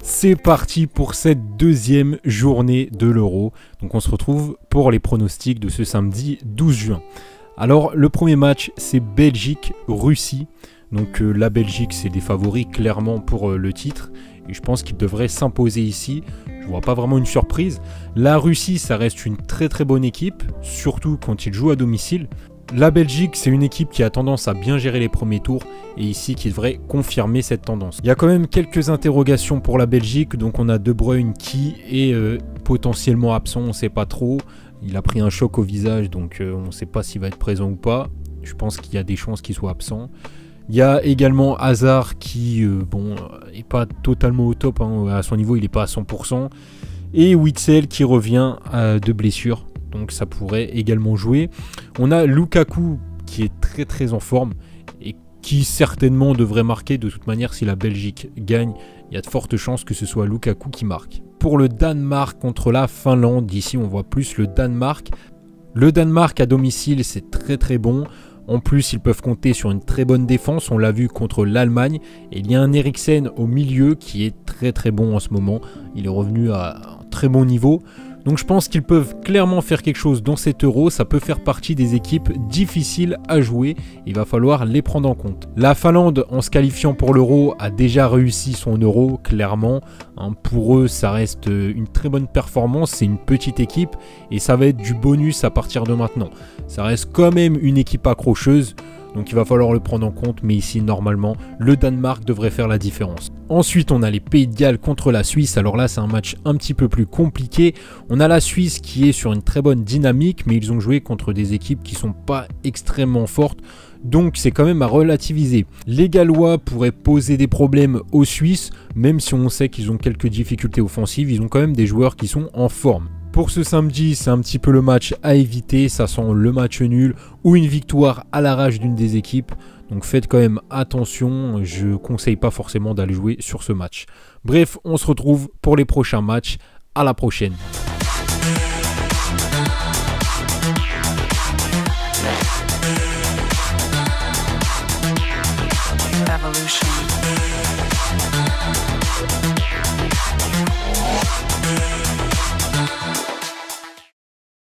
C'est parti pour cette deuxième journée de l'Euro. Donc on se retrouve pour les pronostics de ce samedi 12 juin. Alors le premier match c'est Belgique-Russie. Donc la Belgique c'est des favoris clairement pour le titre. Et je pense qu'ils devraient s'imposer ici. Je vois pas vraiment une surprise. La Russie ça reste une très bonne équipe. Surtout quand ils jouent à domicile. La Belgique, c'est une équipe qui a tendance à bien gérer les premiers tours et ici qui devrait confirmer cette tendance. Il y a quand même quelques interrogations pour la Belgique, donc on a De Bruyne qui est potentiellement absent, on ne sait pas trop. Il a pris un choc au visage, donc on ne sait pas s'il va être présent ou pas. Je pense qu'il y a des chances qu'il soit absent. Il y a également Hazard qui, n'est pas totalement au top, hein, à son niveau il n'est pas à 100%. Et Witsel qui revient de blessure. Donc ça pourrait également jouer. On a Lukaku qui est très en forme et qui certainement devrait marquer. De toute manière, si la Belgique gagne, il y a de fortes chances que ce soit Lukaku qui marque. Pour le Danemark contre la Finlande, ici on voit plus le Danemark. Le Danemark à domicile, c'est très bon. En plus, ils peuvent compter sur une très bonne défense. On l'a vu contre l'Allemagne. Et il y a un Eriksen au milieu qui est très bon en ce moment. Il est revenu à un très bon niveau. Donc je pense qu'ils peuvent clairement faire quelque chose dans cet Euro, ça peut faire partie des équipes difficiles à jouer, il va falloir les prendre en compte. La Finlande, en se qualifiant pour l'Euro, a déjà réussi son Euro, clairement. Pour eux, ça reste une très bonne performance, c'est une petite équipe et ça va être du bonus à partir de maintenant. Ça reste quand même une équipe accrocheuse. Donc il va falloir le prendre en compte, mais ici normalement le Danemark devrait faire la différence. Ensuite on a les Pays de Galles contre la Suisse, alors là c'est un match un petit peu plus compliqué. On a la Suisse qui est sur une très bonne dynamique, mais ils ont joué contre des équipes qui sont pas extrêmement fortes. Donc c'est quand même à relativiser. Les Gallois pourraient poser des problèmes aux Suisses, même si on sait qu'ils ont quelques difficultés offensives, ils ont quand même des joueurs qui sont en forme. Pour ce samedi, c'est un petit peu le match à éviter, ça sent le match nul ou une victoire à l'arrache d'une des équipes. Donc faites quand même attention, je ne conseille pas forcément d'aller jouer sur ce match. Bref, on se retrouve pour les prochains matchs, à la prochaine.